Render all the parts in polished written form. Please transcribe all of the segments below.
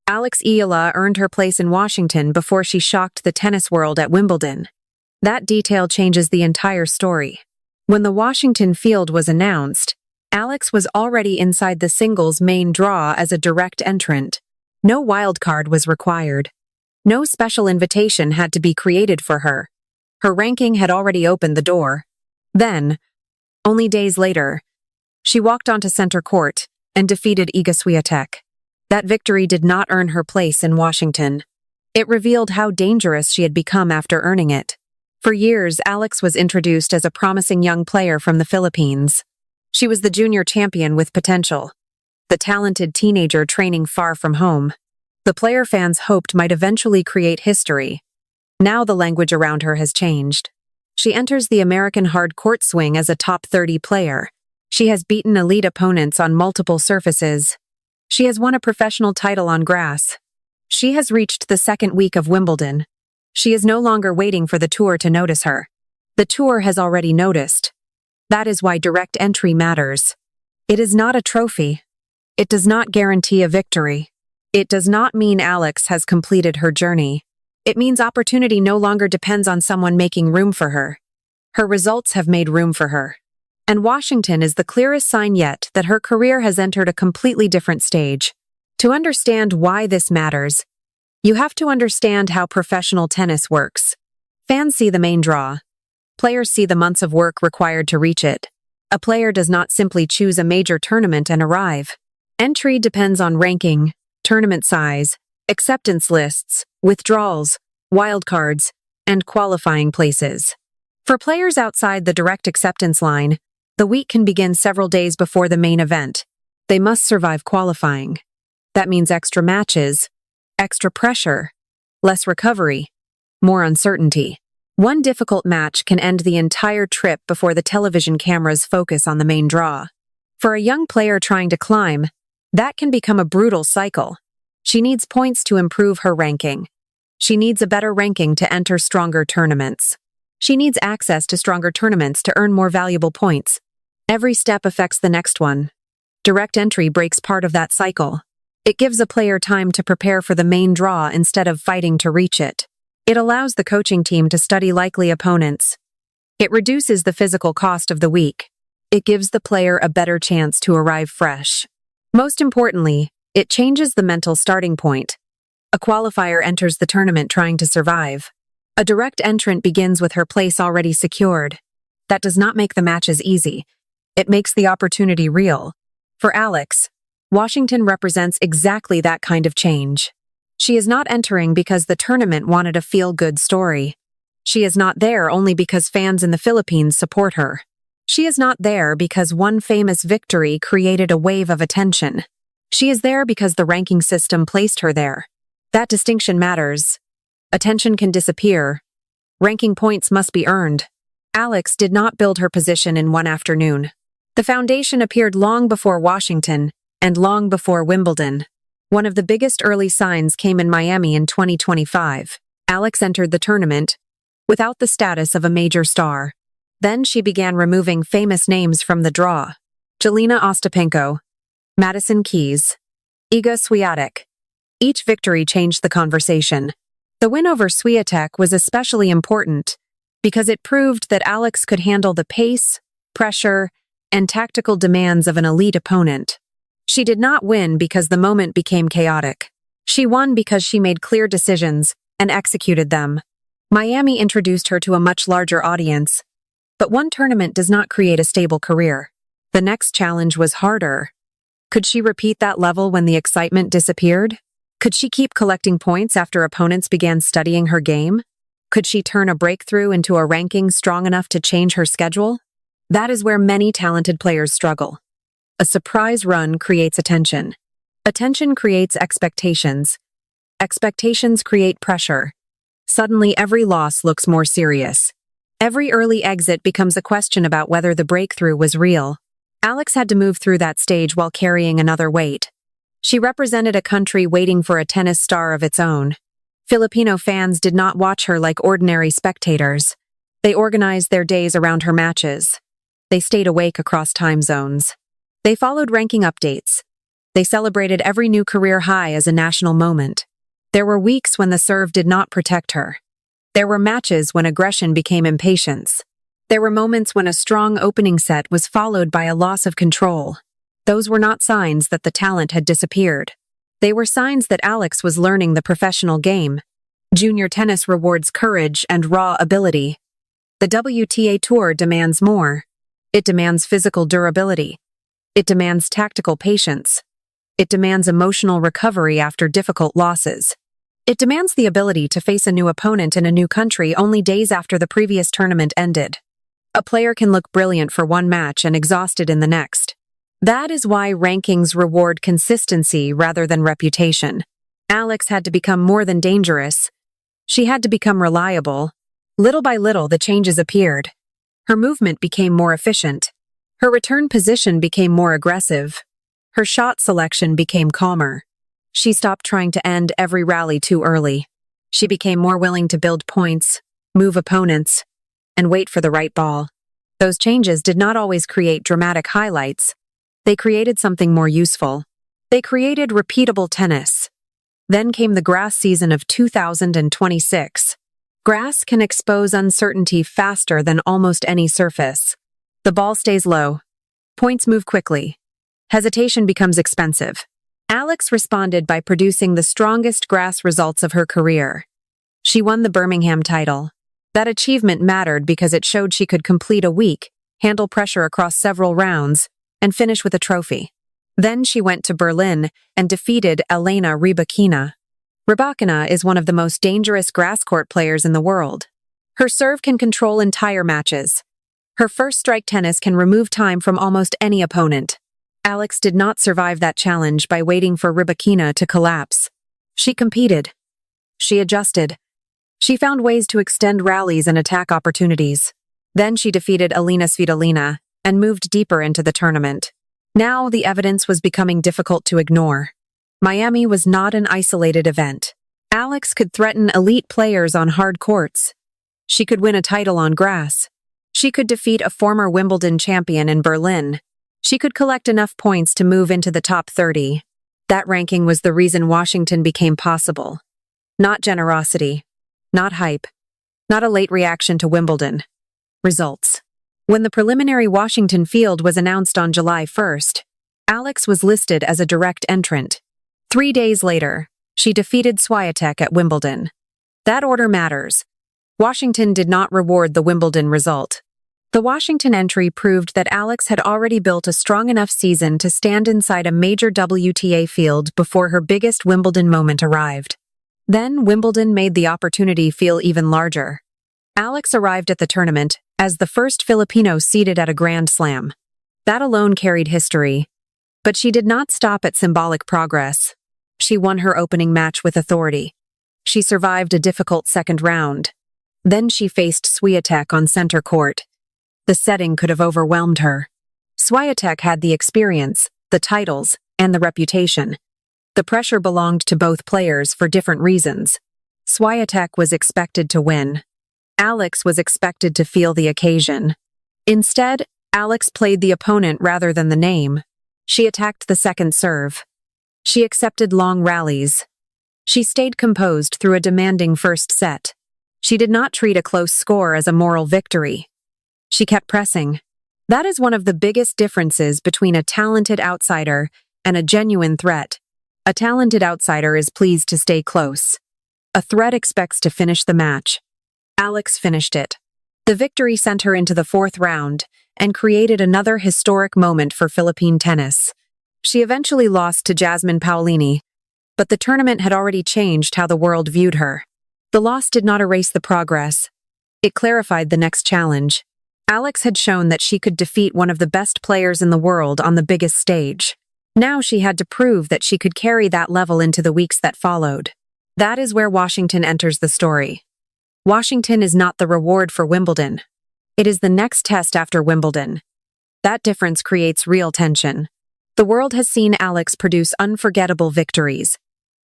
Alex Eala earned her place in Washington before she shocked the tennis world at Wimbledon. That detail changes the entire story. When the Washington field was announced, Alex was already inside the singles main draw as a direct entrant. No wildcard was required. No special invitation had to be created for her. Her ranking had already opened the door. Then, only days later, she walked onto center court and defeated Iga Swiatek. That victory did not earn her place in Washington. It revealed how dangerous she had become after earning it. For years, Alex was introduced as a promising young player from the Philippines. She was the junior champion with potential, the talented teenager training far from home. The player fans hoped might eventually create history. Now the language around her has changed. She enters the American hard court swing as a top 30 player. She has beaten elite opponents on multiple surfaces. She has won a professional title on grass. She has reached the second week of Wimbledon. She is no longer waiting for the tour to notice her. The tour has already noticed. That is why direct entry matters. It is not a trophy. It does not guarantee a victory. It does not mean Alex has completed her journey. It means opportunity no longer depends on someone making room for her. Her results have made room for her. And Washington is the clearest sign yet that her career has entered a completely different stage. To understand why this matters, you have to understand how professional tennis works. Fans see the main draw. Players see the months of work required to reach it. A player does not simply choose a major tournament and arrive. Entry depends on ranking, tournament size, acceptance lists, withdrawals, wildcards, and qualifying places. For players outside the direct acceptance line, the week can begin several days before the main event. They must survive qualifying. That means extra matches, extra pressure, less recovery, more uncertainty. One difficult match can end the entire trip before the television cameras focus on the main draw. For a young player trying to climb, that can become a brutal cycle. She needs points to improve her ranking. She needs a better ranking to enter stronger tournaments. She needs access to stronger tournaments to earn more valuable points. Every step affects the next one. Direct entry breaks part of that cycle. It gives a player time to prepare for the main draw instead of fighting to reach it. It allows the coaching team to study likely opponents. It reduces the physical cost of the week. It gives the player a better chance to arrive fresh. Most importantly, it changes the mental starting point. A qualifier enters the tournament trying to survive. A direct entrant begins with her place already secured. That does not make the matches easy. It makes the opportunity real. For Alex, Washington represents exactly that kind of change. She is not entering because the tournament wanted a feel-good story. She is not there only because fans in the Philippines support her. She is not there because one famous victory created a wave of attention. She is there because the ranking system placed her there. That distinction matters. Attention can disappear. Ranking points must be earned. Alex did not build her position in one afternoon. The foundation appeared long before Washington and long before Wimbledon. One of the biggest early signs came in Miami in 2025. Alex entered the tournament without the status of a major star. Then she began removing famous names from the draw. Jelena Ostapenko, Madison Keys, Iga Swiatek. Each victory changed the conversation. The win over Swiatek was especially important because it proved that Alex could handle the pace, pressure, and tactical demands of an elite opponent. She did not win because the moment became chaotic. She won because she made clear decisions and executed them. Miami introduced her to a much larger audience. But one tournament does not create a stable career. The next challenge was harder. Could she repeat that level when the excitement disappeared? Could she keep collecting points after opponents began studying her game? Could she turn a breakthrough into a ranking strong enough to change her schedule? That is where many talented players struggle. A surprise run creates attention. Attention creates expectations. Expectations create pressure. Suddenly, every loss looks more serious. Every early exit becomes a question about whether the breakthrough was real. Alex had to move through that stage while carrying another weight. She represented a country waiting for a tennis star of its own. Filipino fans did not watch her like ordinary spectators. They organized their days around her matches. They stayed awake across time zones. They followed ranking updates. They celebrated every new career high as a national moment. There were weeks when the serve did not protect her. There were matches when aggression became impatience. There were moments when a strong opening set was followed by a loss of control. Those were not signs that the talent had disappeared. They were signs that Alex was learning the professional game. Junior tennis rewards courage and raw ability. The WTA Tour demands more. It demands physical durability. It demands tactical patience. It demands emotional recovery after difficult losses. It demands the ability to face a new opponent in a new country only days after the previous tournament ended. A player can look brilliant for one match and exhausted in the next. That is why rankings reward consistency rather than reputation. Alex had to become more than dangerous. She had to become reliable. Little by little, the changes appeared. Her movement became more efficient. Her return position became more aggressive. Her shot selection became calmer. She stopped trying to end every rally too early. She became more willing to build points, move opponents, and wait for the right ball. Those changes did not always create dramatic highlights. They created something more useful. They created repeatable tennis. Then came the grass season of 2026. Grass can expose uncertainty faster than almost any surface. The ball stays low. Points move quickly. Hesitation becomes expensive. Alex responded by producing the strongest grass results of her career. She won the Birmingham title. That achievement mattered because it showed she could complete a week, handle pressure across several rounds, and finish with a trophy. Then she went to Berlin and defeated Elena Rybakina. Rybakina is one of the most dangerous grass court players in the world. Her serve can control entire matches. Her first strike tennis can remove time from almost any opponent. Alex did not survive that challenge by waiting for Rybakina to collapse. She competed. She adjusted. She found ways to extend rallies and attack opportunities. Then she defeated Elena Svitolina and moved deeper into the tournament. Now the evidence was becoming difficult to ignore. Miami was not an isolated event. Alex could threaten elite players on hard courts. She could win a title on grass. She could defeat a former Wimbledon champion in Berlin. She could collect enough points to move into the top 30. That ranking was the reason Washington became possible. Not generosity. Not hype. Not a late reaction to Wimbledon. Results. When the preliminary Washington field was announced on July 1st, Alex was listed as a direct entrant. 3 days later, she defeated Swiatek at Wimbledon. That order matters. Washington did not reward the Wimbledon result. The Washington entry proved that Alex had already built a strong enough season to stand inside a major WTA field before her biggest Wimbledon moment arrived. Then Wimbledon made the opportunity feel even larger. Alex arrived at the tournament as the first Filipino seeded at a Grand Slam. That alone carried history. But she did not stop at symbolic progress. She won her opening match with authority. She survived a difficult second round. Then she faced Swiatek on center court. The setting could have overwhelmed her. Swiatek had the experience, the titles, and the reputation. The pressure belonged to both players for different reasons. Swiatek was expected to win. Alex was expected to feel the occasion. Instead, Alex played the opponent rather than the name. She attacked the second serve. She accepted long rallies. She stayed composed through a demanding first set. She did not treat a close score as a moral victory. She kept pressing. That is one of the biggest differences between a talented outsider and a genuine threat. A talented outsider is pleased to stay close. A threat expects to finish the match. Alex finished it. The victory sent her into the fourth round and created another historic moment for Philippine tennis. She eventually lost to Jasmine Paolini, but the tournament had already changed how the world viewed her. The loss did not erase the progress. It clarified the next challenge. Alex had shown that she could defeat one of the best players in the world on the biggest stage. Now she had to prove that she could carry that level into the weeks that followed. That is where Washington enters the story. Washington is not the reward for Wimbledon. It is the next test after Wimbledon. That difference creates real tension. The world has seen Alex produce unforgettable victories.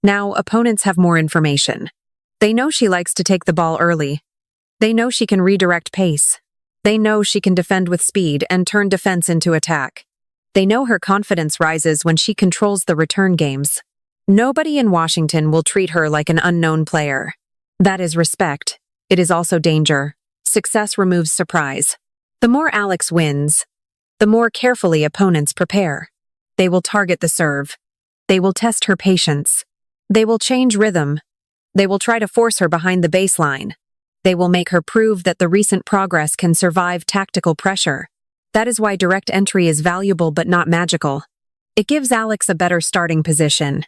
Now, opponents have more information. They know she likes to take the ball early. They know she can redirect pace. They know she can defend with speed and turn defense into attack. They know her confidence rises when she controls the return games. Nobody in Washington will treat her like an unknown player. That is respect. It is also danger. Success removes surprise. The more Alex wins, the more carefully opponents prepare. They will target the serve. They will test her patience. They will change rhythm. They will try to force her behind the baseline. They will make her prove that the recent progress can survive tactical pressure. That is why direct entry is valuable but not magical. It gives Alex a better starting position.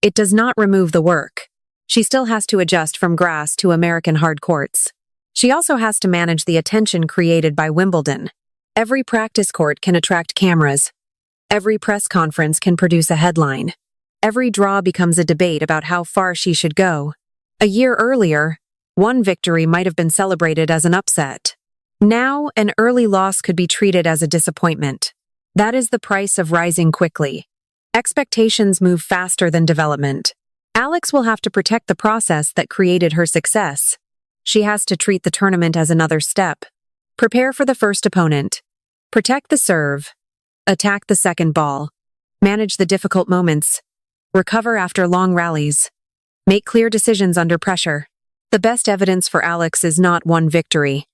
It does not remove the work. She still has to adjust from grass to American hard courts. She also has to manage the attention created by Wimbledon. Every practice court can attract cameras. Every press conference can produce a headline. Every draw becomes a debate about how far she should go. A year earlier, one victory might have been celebrated as an upset. Now, an early loss could be treated as a disappointment. That is the price of rising quickly. Expectations move faster than development. Alex will have to protect the process that created her success. She has to treat the tournament as another step. Prepare for the first opponent. Protect the serve. Attack the second ball. Manage the difficult moments. Recover after long rallies. Make clear decisions under pressure. The best evidence for Alex is not one victory.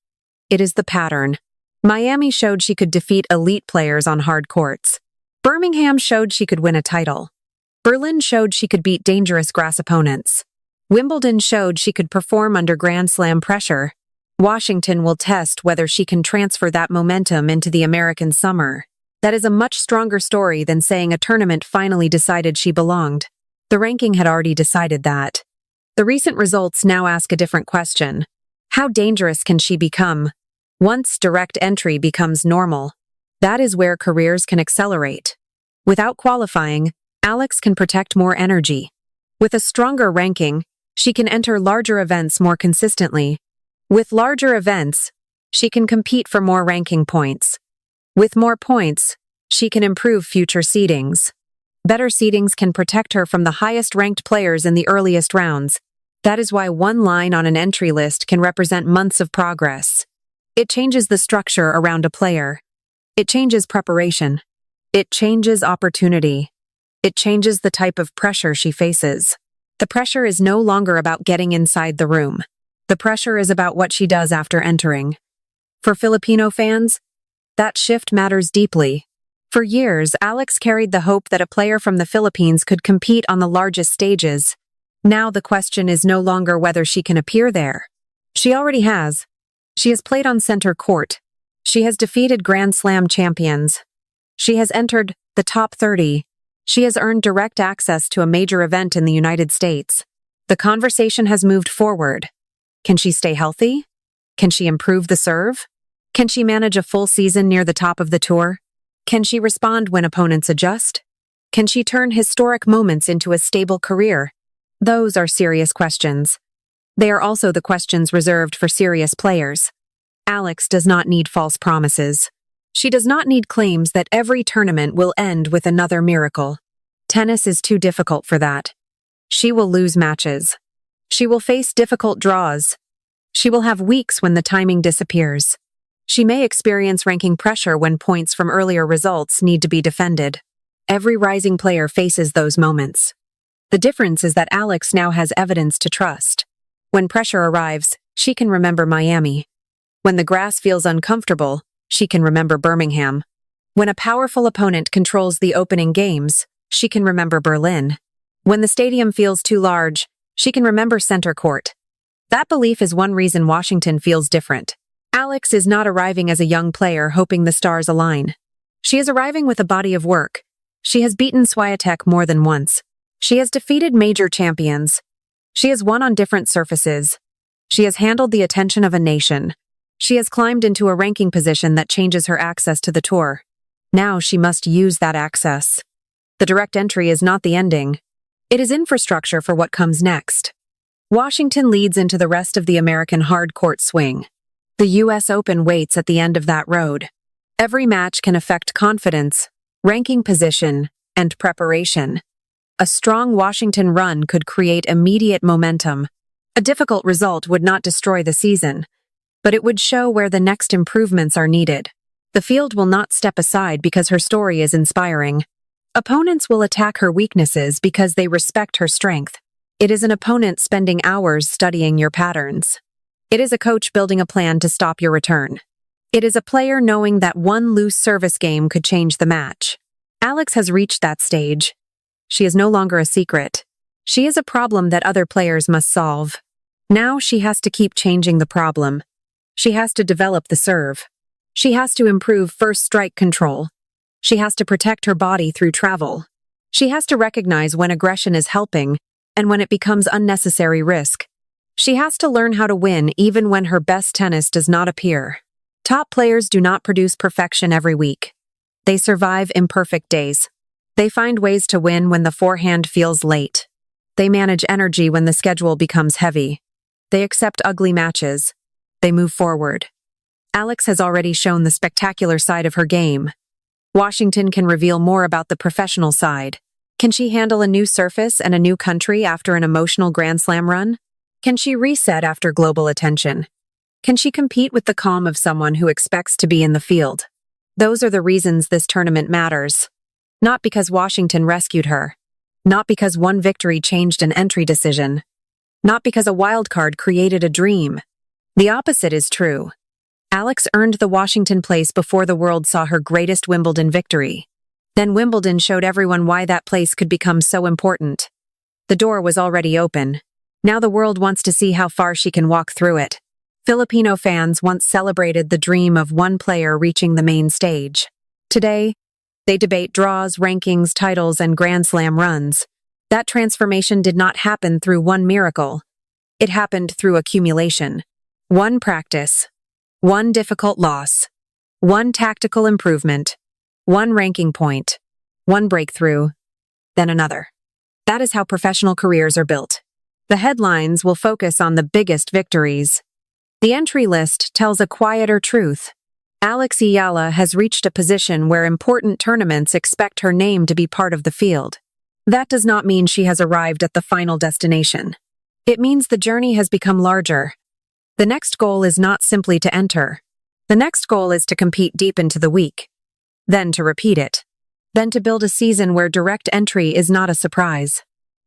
It is the pattern. Miami showed she could defeat elite players on hard courts. Birmingham showed she could win a title. Berlin showed she could beat dangerous grass opponents. Wimbledon showed she could perform under Grand Slam pressure. Washington will test whether she can transfer that momentum into the American summer. That is a much stronger story than saying a tournament finally decided she belonged. The ranking had already decided that. The recent results now ask a different question. How dangerous can she become? Once direct entry becomes normal, that is where careers can accelerate. Without qualifying, Alex can protect more energy. With a stronger ranking, she can enter larger events more consistently. With larger events, she can compete for more ranking points. With more points, she can improve future seedings. Better seedings can protect her from the highest-ranked players in the earliest rounds. That is why one line on an entry list can represent months of progress. It changes the structure around a player. It changes preparation. It changes opportunity. It changes the type of pressure she faces. The pressure is no longer about getting inside the room. The pressure is about what she does after entering. For Filipino fans, that shift matters deeply. For years, Alex carried the hope that a player from the Philippines could compete on the largest stages. Now the question is no longer whether she can appear there. She already has. She has played on center court. She has defeated Grand Slam champions. She has entered the top 30. She has earned direct access to a major event in the United States. The conversation has moved forward. Can she stay healthy? Can she improve the serve? Can she manage a full season near the top of the tour? Can she respond when opponents adjust? Can she turn historic moments into a stable career? Those are serious questions. They are also the questions reserved for serious players. Alex does not need false promises. She does not need claims that every tournament will end with another miracle. Tennis is too difficult for that. She will lose matches. She will face difficult draws. She will have weeks when the timing disappears. She may experience ranking pressure when points from earlier results need to be defended. Every rising player faces those moments. The difference is that Alex now has evidence to trust. When pressure arrives, she can remember Miami. When the grass feels uncomfortable, she can remember Birmingham. When a powerful opponent controls the opening games, she can remember Berlin. When the stadium feels too large, she can remember center court. That belief is one reason Washington feels different. Alex is not arriving as a young player hoping the stars align. She is arriving with a body of work. She has beaten Swiatek more than once. She has defeated major champions. She has won on different surfaces. She has handled the attention of a nation. She has climbed into a ranking position that changes her access to the tour. Now she must use that access. The direct entry is not the ending. It is infrastructure for what comes next. Washington leads into the rest of the American hard court swing. The U.S. Open waits at the end of that road. Every match can affect confidence, ranking position, and preparation. A strong Washington run could create immediate momentum. A difficult result would not destroy the season, but it would show where the next improvements are needed. The field will not step aside because her story is inspiring. Opponents will attack her weaknesses because they respect her strength. It is an opponent spending hours studying your patterns. It is a coach building a plan to stop your return. It is a player knowing that one loose service game could change the match. Alex has reached that stage. She is no longer a secret. She is a problem that other players must solve. Now she has to keep changing the problem. She has to develop the serve. She has to improve first strike control. She has to protect her body through travel. She has to recognize when aggression is helping and when it becomes unnecessary risk. She has to learn how to win even when her best tennis does not appear. Top players do not produce perfection every week. They survive imperfect days. They find ways to win when the forehand feels late. They manage energy when the schedule becomes heavy. They accept ugly matches. They move forward. Alex has already shown the spectacular side of her game. Washington can reveal more about the professional side. Can she handle a new surface and a new country after an emotional Grand Slam run? Can she reset after global attention? Can she compete with the calm of someone who expects to be in the field? Those are the reasons this tournament matters. Not because Washington rescued her. Not because one victory changed an entry decision. Not because a wild card created a dream. The opposite is true. Alex earned the Washington place before the world saw her greatest Wimbledon victory. Then Wimbledon showed everyone why that place could become so important. The door was already open. Now the world wants to see how far she can walk through it. Filipino fans once celebrated the dream of one player reaching the main stage. Today, they debate draws, rankings, titles, and Grand Slam runs. That transformation did not happen through one miracle. It happened through accumulation. One practice. One difficult loss. One tactical improvement. One ranking point. One breakthrough. Then another. That is how professional careers are built. The headlines will focus on the biggest victories. The entry list tells a quieter truth. Alex Eala has reached a position where important tournaments expect her name to be part of the field. That does not mean she has arrived at the final destination. It means the journey has become larger. The next goal is not simply to enter. The next goal is to compete deep into the week. Then to repeat it. Then to build a season where direct entry is not a surprise.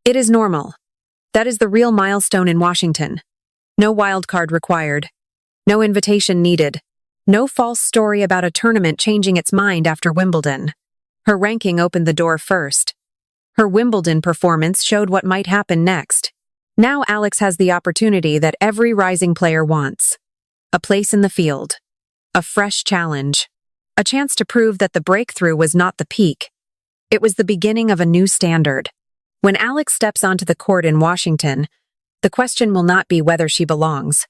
It is normal. That is the real milestone in Washington. No wild card required. No invitation needed. No false story about a tournament changing its mind after Wimbledon. Her ranking opened the door first. Her Wimbledon performance showed what might happen next. Now Alex has the opportunity that every rising player wants. A place in the field. A fresh challenge. A chance to prove that the breakthrough was not the peak. It was the beginning of a new standard. When Alex steps onto the court in Washington, the question will not be whether she belongs.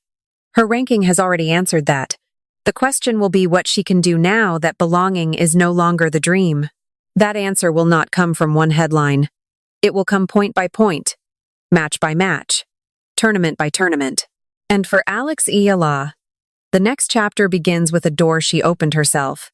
Her ranking has already answered that. The question will be what she can do now that belonging is no longer the dream. That answer will not come from one headline. It will come point by point, match by match, tournament by tournament. And for Alex Eala, the next chapter begins with a door she opened herself.